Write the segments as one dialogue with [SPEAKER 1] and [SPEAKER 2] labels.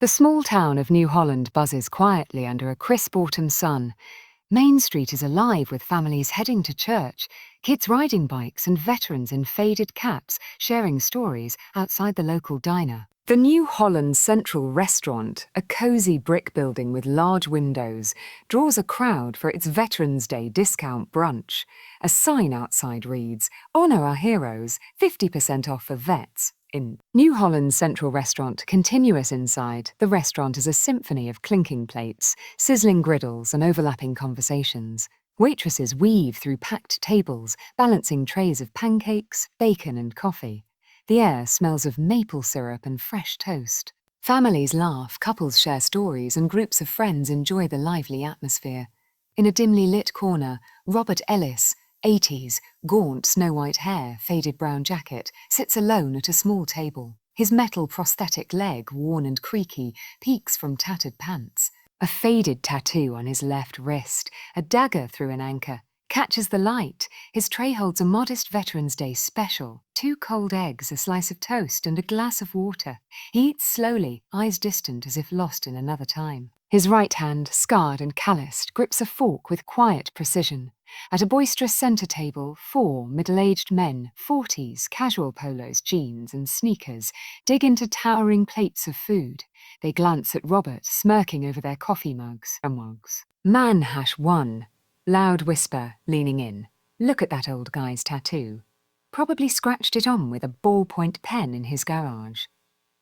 [SPEAKER 1] The small town of New Holland buzzes quietly under a crisp autumn sun. Main Street is alive with families heading to church, kids riding bikes, and veterans in faded caps sharing stories outside the local diner. The New Holland Central Restaurant, a cosy brick building with large windows, draws a crowd for its Veterans Day discount brunch. A sign outside reads, "Honour our heroes, 50% off for vets." In New Holland Central Restaurant, continuous inside, the restaurant is a symphony of clinking plates, sizzling griddles, and overlapping conversations. Waitresses weave through packed tables, balancing trays of pancakes, bacon, and coffee. The air smells of maple syrup and fresh toast. Families laugh, couples share stories, and groups of friends enjoy the lively atmosphere. In a dimly lit corner, Robert Ellis, 80s, gaunt snow-white hair, faded brown jacket, sits alone at a small table. His metal prosthetic leg, worn and creaky, peeks from tattered pants. A faded tattoo on his left wrist, a dagger through an anchor, catches the light. His tray holds a modest Veterans Day special: 2 cold eggs, a slice of toast, and a glass of water. He eats slowly, eyes distant as if lost in another time. His right hand, scarred and calloused, grips a fork with quiet precision. At a boisterous centre table, 4 middle-aged men, 40s, casual polos, jeans, and sneakers, dig into towering plates of food. They glance at Robert, smirking over their coffee mugs. Man hash 1. Loud whisper, leaning in. Look at that old guy's tattoo. Probably scratched it on with a ballpoint pen in his garage.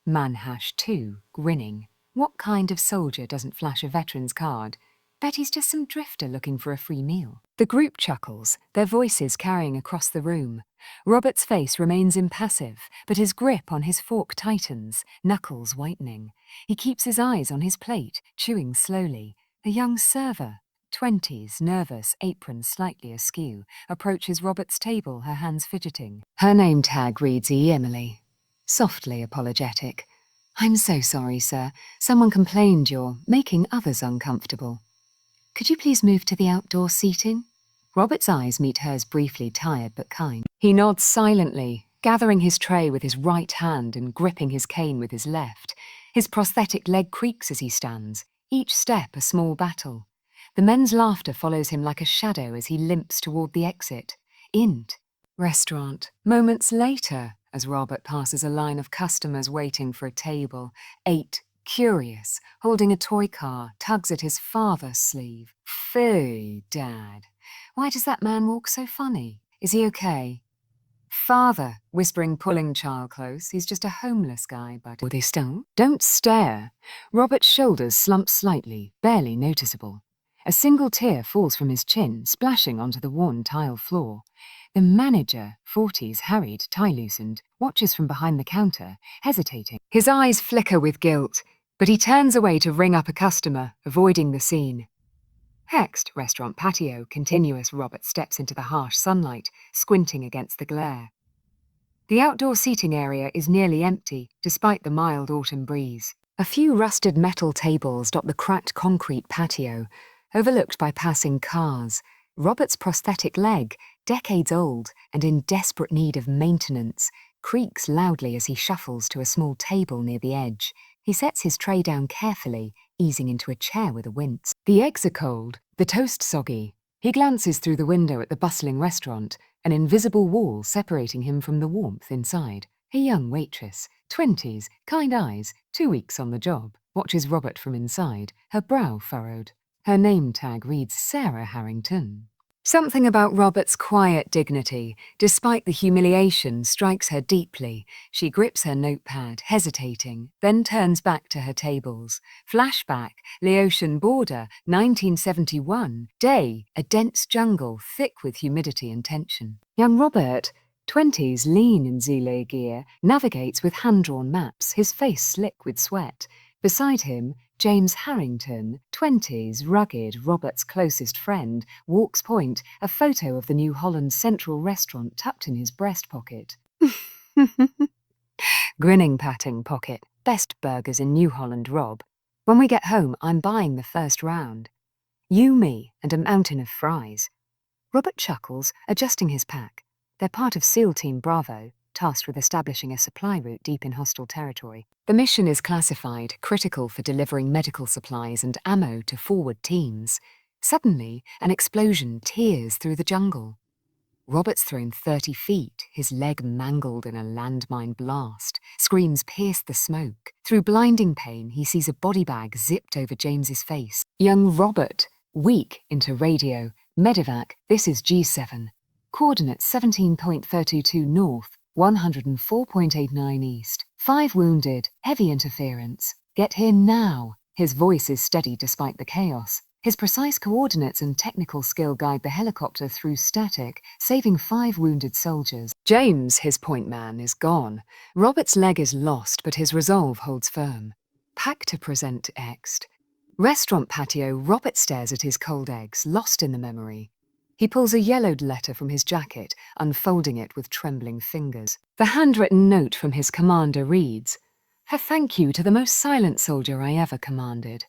[SPEAKER 1] Man hash 2, grinning. What kind of soldier doesn't flash a veteran's card? Bet he's just some drifter looking for a free meal. The group chuckles, their voices carrying across the room. Robert's face remains impassive, but his grip on his fork tightens, knuckles whitening. He keeps his eyes on his plate, chewing slowly. A young server, 20s, nervous, apron slightly askew, approaches Robert's table, her hands fidgeting. Her name tag reads Emily. Softly apologetic. "I'm so sorry, sir. Someone complained you're making others uncomfortable. Could you please move to the outdoor seating?" Robert's eyes meet hers briefly, tired but kind. He nods silently, gathering his tray with his right hand and gripping his cane with his left. His prosthetic leg creaks as he stands, each step a small battle. The men's laughter follows him like a shadow as he limps toward the exit. Int. Restaurant. Moments later, as Robert passes a line of customers waiting for a table, 8, curious, holding a toy car, tugs at his father's sleeve. "Phooey, Dad. Why does that man walk so funny? Is he okay?" "Father," whispering, pulling child close. "He's just a homeless guy, but..." "Will they still?" "Don't stare." Robert's shoulders slump slightly, barely noticeable. A single tear falls from his chin, splashing onto the worn tile floor. The manager, 40s, harried, tie loosened, watches from behind the counter, hesitating. His eyes flicker with guilt, but he turns away to ring up a customer, avoiding the scene. Next, restaurant patio, continuous. Robert steps into the harsh sunlight, squinting against the glare. The outdoor seating area is nearly empty, despite the mild autumn breeze. A few rusted metal tables dot the cracked concrete patio, overlooked by passing cars. Robert's prosthetic leg, decades old and in desperate need of maintenance, creaks loudly as he shuffles to a small table near the edge. He sets his tray down carefully, easing into a chair with a wince. The eggs are cold, the toast soggy. He glances through the window at the bustling restaurant, an invisible wall separating him from the warmth inside. A young waitress, 20s, kind eyes, 2 weeks on the job, watches Robert from inside, her brow furrowed. Her name tag reads Sarah Harrington. Something about Robert's quiet dignity, despite the humiliation, strikes her deeply. She grips her notepad, hesitating, then turns back to her tables. Flashback, Laotian border, 1971. Day, a dense jungle, thick with humidity and tension. Young Robert, 20s, lean in Zile gear, navigates with hand-drawn maps, his face slick with sweat. Beside him, James Harrington, 20s, rugged, Robert's closest friend, walks point, a photo of the New Holland Central Restaurant tucked in his breast pocket. Grinning, patting pocket. "Best burgers in New Holland, Rob. When we get home, I'm buying the first round. You, me, and a mountain of fries." Robert chuckles, adjusting his pack. They're part of SEAL Team Bravo, tasked with establishing a supply route deep in hostile territory. The mission is classified critical for delivering medical supplies and ammo to forward teams. Suddenly, an explosion tears through the jungle. Robert's thrown 30 feet, his leg mangled in a landmine blast. Screams pierce the smoke. Through blinding pain, he sees a body bag zipped over James's face. Young Robert, weak, into radio. Medevac, this is G7. Coordinates 17.32 north, 104.89 east. 5 wounded, heavy interference. Get here now. His voice is steady despite the chaos. His precise coordinates and technical skill guide the helicopter through static, saving 5 wounded soldiers. James, his point man, is gone. Robert's leg is lost, but his resolve holds firm. Pack to present Ext. Restaurant patio, Robert stares at his cold eggs, lost in the memory. He pulls a yellowed letter from his jacket, unfolding it with trembling fingers. The handwritten note from his commander reads, "A thank you to the most silent soldier I ever commanded."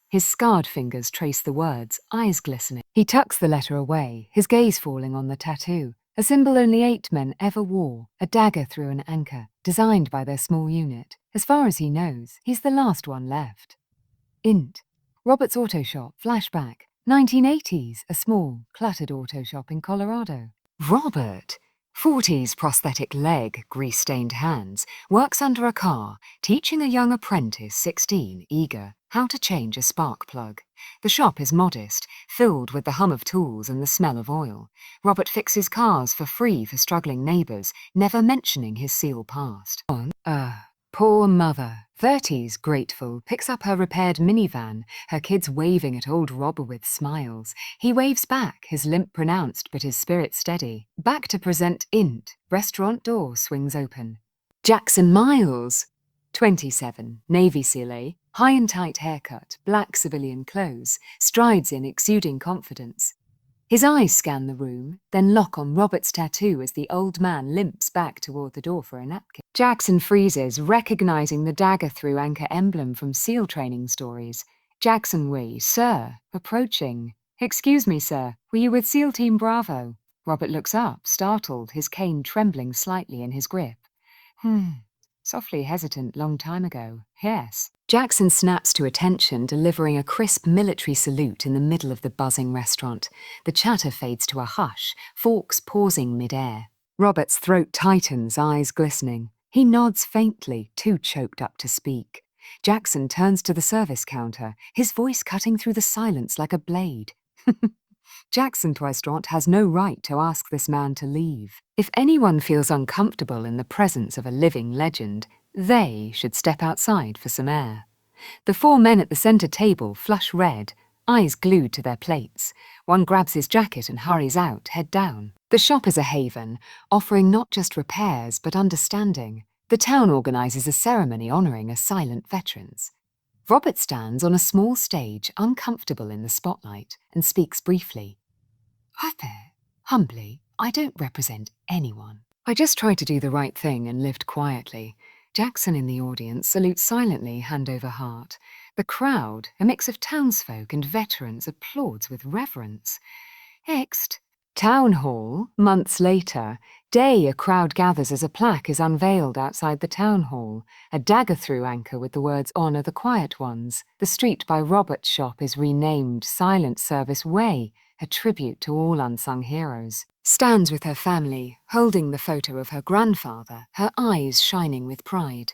[SPEAKER 1] His scarred fingers trace the words, eyes glistening. He tucks the letter away, his gaze falling on the tattoo, a symbol only 8 men ever wore, a dagger through an anchor, designed by their small unit. As far as he knows, he's the last one left. Int. Robert's Auto Shop, flashback. 1980s, a small, cluttered auto shop in Colorado. Robert, 40s prosthetic leg, grease-stained hands, works under a car, teaching a young apprentice, 16, eager, how to change a spark plug. The shop is modest, filled with the hum of tools and the smell of oil. Robert fixes cars for free for struggling neighbours, never mentioning his SEAL past. Poor mother, 30s, grateful, picks up her repaired minivan, her kids waving at old Robber with smiles. He waves back, his limp pronounced but his spirit steady. Back to present Int. Restaurant door swings open. Jackson Miles, 27, Navy SEAL A, high and tight haircut, black civilian clothes, strides in exuding confidence. His eyes scan the room, then lock on Robert's tattoo as the old man limps back toward the door for a napkin. Jackson freezes, recognizing the dagger-through anchor emblem from SEAL training stories. Jackson we, sir, approaching. Excuse me, sir, were you with SEAL Team Bravo? Robert looks up, startled, his cane trembling slightly in his grip. Softly hesitant long time ago, yes. Jackson snaps to attention, delivering a crisp military salute in the middle of the buzzing restaurant. The chatter fades to a hush, forks pausing mid-air. Robert's throat tightens, eyes glistening. He nods faintly, too choked up to speak. Jackson turns to the service counter, his voice cutting through the silence like a blade. Jackson's restaurant has no right to ask this man to leave. If anyone feels uncomfortable in the presence of a living legend, they should step outside for some air. The 4 men at the center table flush red, eyes glued to their plates. One grabs his jacket and hurries out, head down. The shop is a haven, offering not just repairs but understanding. The town organizes a ceremony honoring a silent veterans. Robert stands on a small stage, uncomfortable in the spotlight, and speaks briefly. "Hi there. Humbly, I don't represent anyone. I just tried to do the right thing and lived quietly." Jackson in the audience salutes silently, hand over heart. The crowd, a mix of townsfolk and veterans, applauds with reverence. Next, Town Hall, months later. Day, a crowd gathers as a plaque is unveiled outside the town hall. A dagger-through anchor with the words "Honor the Quiet Ones." The street by Robert's shop is renamed Silent Service Way, a tribute to all unsung heroes. Stands with her family, holding the photo of her grandfather, her eyes shining with pride.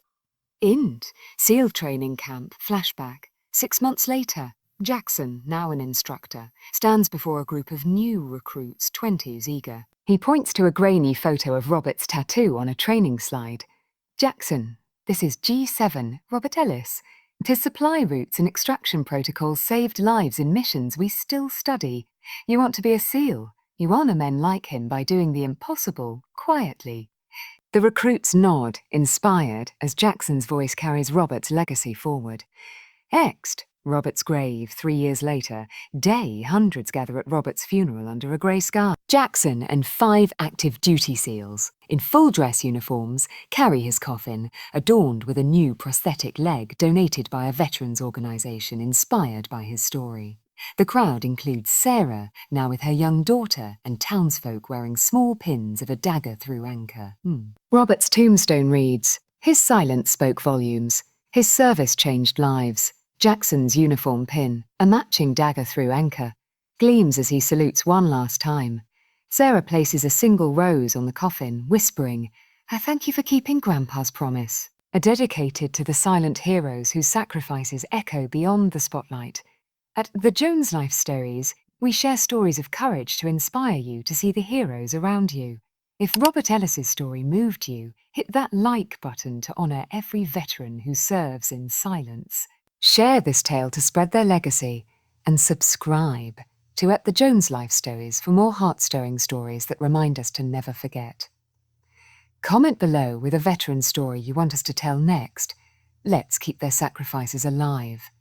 [SPEAKER 1] Int. SEAL training camp, flashback. 6 months later. Jackson, now an instructor, stands before a group of new recruits, 20s eager. He points to a grainy photo of Robert's tattoo on a training slide. Jackson, this is G7, Robert Ellis. His supply routes and extraction protocols saved lives in missions we still study. You want to be a SEAL. You honor men like him by doing the impossible, quietly. The recruits nod, inspired, as Jackson's voice carries Robert's legacy forward. Next, Robert's grave, 3 years later. Day, hundreds gather at Robert's funeral under a grey sky. Jackson and 5 active duty SEALs, in full dress uniforms, carry his coffin, adorned with a new prosthetic leg donated by a veterans organisation inspired by his story. The crowd includes Sarah, now with her young daughter, and townsfolk wearing small pins of a dagger through anchor. Robert's tombstone reads, "His silence spoke volumes. His service changed lives." Jackson's uniform pin, a matching dagger through anchor, gleams as he salutes one last time. Sarah places a single rose on the coffin, whispering, "I thank you for keeping Grandpa's promise." Dedicated to the silent heroes whose sacrifices echo beyond the spotlight. At the Jones Life Stories, we share stories of courage to inspire you to see the heroes around you. If Robert Ellis's story moved you, hit that like button to honour every veteran who serves in silence. Share this tale to spread their legacy, and subscribe to At the Jones Life Stories for more heart-stirring stories that remind us to never forget. Comment below with a veteran story you want us to tell next. Let's keep their sacrifices alive.